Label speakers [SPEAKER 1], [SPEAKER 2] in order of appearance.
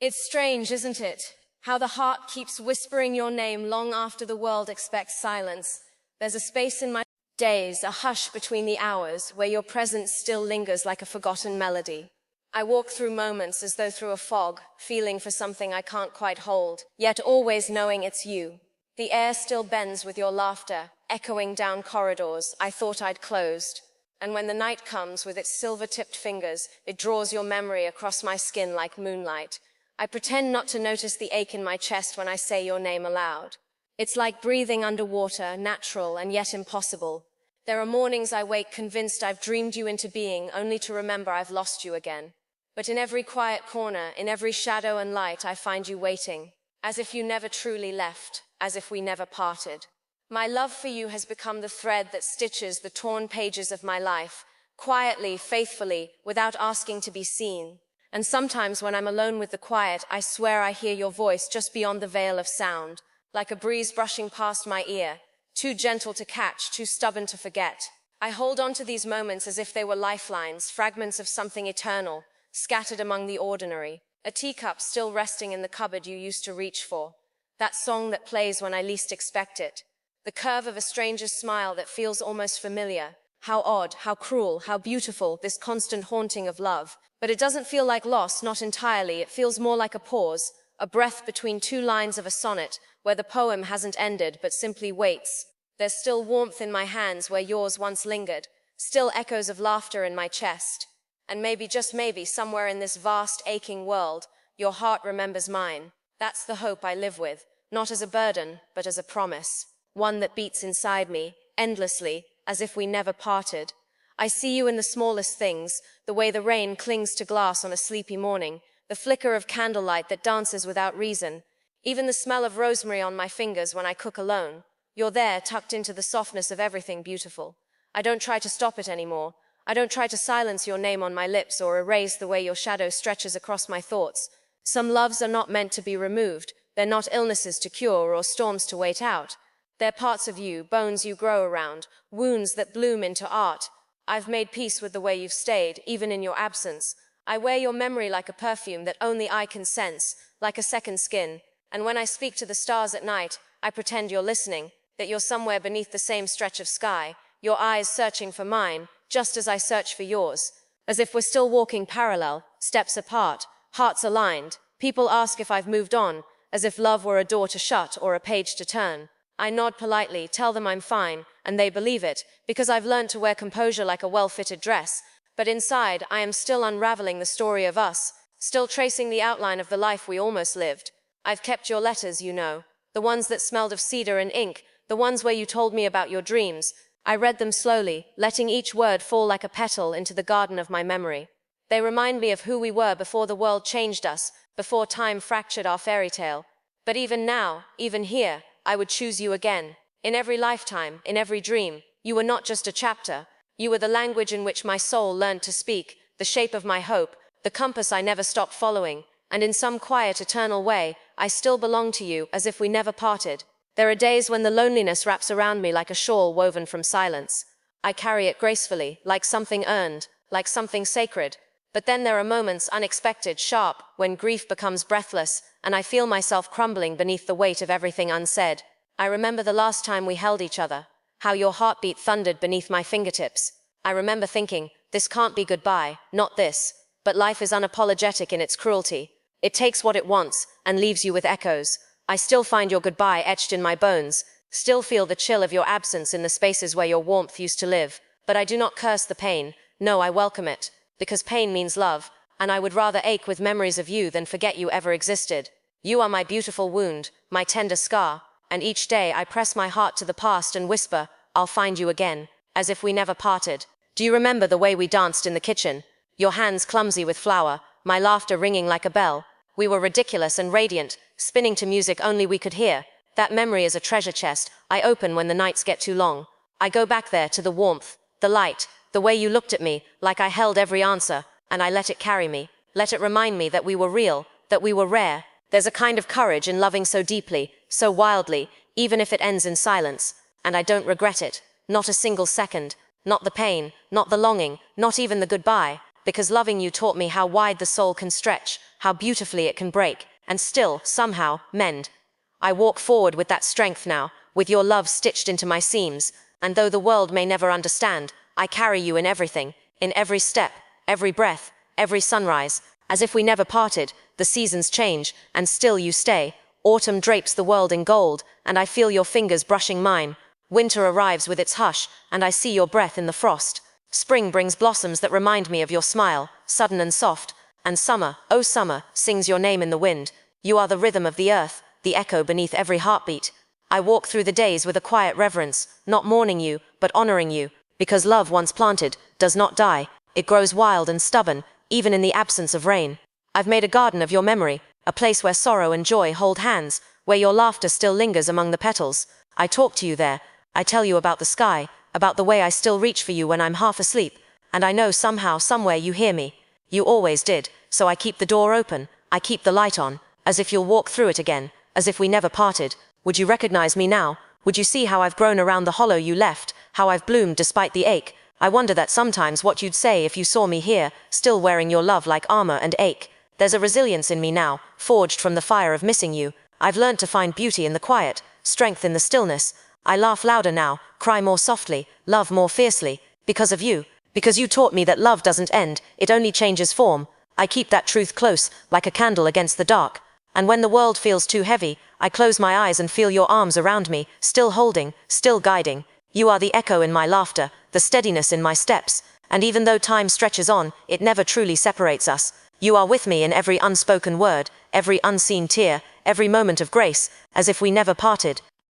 [SPEAKER 1] It's strange, isn't it? How the heart keeps whispering your name long after the world expects silence. There's a space in my days, a hush between the hours, where your presence still lingers like a forgotten melody. I walk through moments as though through a fog, feeling for something I can't quite hold, yet always knowing it's you. The air still bends with your laughter, echoing down corridors I thought I'd closed. And when the night comes with its silver-tipped fingers, it draws your memory across my skin like moonlight. I pretend not to notice the ache in my chest when I say your name aloud. It's like breathing underwater, natural and yet impossible. There are mornings I wake convinced I've dreamed you into being, only to remember I've lost you again. But in every quiet corner, in every shadow and light, I find you waiting, as if you never truly left, as if we never parted. My love for you has become the thread that stitches the torn pages of my life, quietly, faithfully, without asking to be seen. And sometimes when I'm alone with the quiet, I swear I hear your voice just beyond the veil of sound, like a breeze brushing past my ear, too gentle to catch, too stubborn to forget. I hold on to these moments as if they were lifelines, fragments of something eternal, scattered among the ordinary. A teacup still resting in the cupboard you used to reach for. That song that plays when I least expect it. The curve of a stranger's smile that feels almost familiar. How odd, how cruel, how beautiful, this constant haunting of love. But it doesn't feel like loss, not entirely. It feels more like a pause, a breath between two lines of a sonnet, where the poem hasn't ended but simply waits. There's still warmth in my hands where yours once lingered, still echoes of laughter in my chest. And maybe, just maybe, somewhere in this vast, aching world, your heart remembers mine. That's the hope I live with, not as a burden, but as a promise. One that beats inside me, endlessly, as if we never parted. I see you in the smallest things, the way the rain clings to glass on a sleepy morning, the flicker of candlelight that dances without reason, even the smell of rosemary on my fingers when I cook alone. You're there, tucked into the softness of everything beautiful. I don't try to stop it anymore. I don't try to silence your name on my lips or erase the way your shadow stretches across my thoughts. Some loves are not meant to be removed. They're not illnesses to cure or storms to wait out. They're parts of you, bones you grow around, wounds that bloom into art. I've made peace with the way you've stayed, even in your absence. I wear your memory like a perfume that only I can sense, like a second skin. And when I speak to the stars at night, I pretend you're listening, that you're somewhere beneath the same stretch of sky, your eyes searching for mine, just as I search for yours. As if we're still walking parallel, steps apart, hearts aligned. People ask if I've moved on, as if love were a door to shut or a page to turn. I nod politely, tell them I'm fine, and they believe it, because I've learned to wear composure like a well-fitted dress. But inside, I am still unraveling the story of us, still tracing the outline of the life we almost lived. I've kept your letters, you know, the ones that smelled of cedar and ink, the ones where you told me about your dreams. I read them slowly, letting each word fall like a petal into the garden of my memory. They remind me of who we were before the world changed us, before time fractured our fairy tale. But even now, even here, I would choose you again. In every lifetime, in every dream, you were not just a chapter. You were the language in which my soul learned to speak, the shape of my hope, the compass I never stopped following. And in some quiet, eternal way, I still belong to you, as if we never parted. There are days when the loneliness wraps around me like a shawl woven from silence. I carry it gracefully, like something earned, like something sacred. But then there are moments, unexpected, sharp, when grief becomes breathless, and I feel myself crumbling beneath the weight of everything unsaid. I remember the last time we held each other, how your heartbeat thundered beneath my fingertips. I remember thinking, this can't be goodbye, not this. But life is unapologetic in its cruelty. It takes what it wants, and leaves you with echoes. I still find your goodbye etched in my bones, still feel the chill of your absence in the spaces where your warmth used to live. But I do not curse the pain. No, I welcome it. Because pain means love, and I would rather ache with memories of you than forget you ever existed. You are my beautiful wound, my tender scar, and each day I press my heart to the past and whisper, I'll find you again, as if we never parted. Do you remember the way we danced in the kitchen? Your hands clumsy with flour, my laughter ringing like a bell. We were ridiculous and radiant, spinning to music only we could hear. That memory is a treasure chest I open when the nights get too long. I go back there to the warmth, the light, the way you looked at me, like I held every answer, and I let it carry me. Let it remind me that we were real, that we were rare. There's a kind of courage in loving so deeply, so wildly, even if it ends in silence. And I don't regret it, not a single second. Not the pain, not the longing, not even the goodbye, because loving you taught me how wide the soul can stretch, how beautifully it can break, and still, somehow, mend. I walk forward with that strength now, with your love stitched into my seams, and though the world may never understand, I carry you in everything, in every step, every breath, every sunrise. As if we never parted, the seasons change, and still you stay. Autumn drapes the world in gold, and I feel your fingers brushing mine. Winter arrives with its hush, and I see your breath in the frost. Spring brings blossoms that remind me of your smile, sudden and soft. And summer, oh summer, sings your name in the wind. You are the rhythm of the earth, the echo beneath every heartbeat. I walk through the days with a quiet reverence, not mourning you, but honoring you, because love once planted does not die. It grows wild and stubborn, even in the absence of rain. I've made a garden of your memory, a place where sorrow and joy hold hands, where your laughter still lingers among the petals. I talk to you there. I tell you about the sky, about the way I still reach for you when I'm half asleep, and I know somehow, somewhere you hear me. You always did, so I keep the door open, I keep the light on, as if you'll walk through it again, as if we never parted. Would you recognize me now? Would you see how I've grown around the hollow you left, how I've bloomed despite the ache? I wonder that sometimes what you'd say if you saw me here, still wearing your love like armor and ache. There's a resilience in me now, forged from the fire of missing you. I've learned to find beauty in the quiet, strength in the stillness. I laugh louder now, cry more softly, love more fiercely, because of you. Because you taught me that love doesn't end, it only changes form. I keep that truth close, like a candle against the dark. And when the world feels too heavy, I close my eyes and feel your arms around me, still holding, still guiding. You are the echo in my laughter, the steadiness in my steps, and even though time stretches on, it never truly separates us. You are with me in every unspoken word, every unseen tear, every moment of grace, as if we never parted.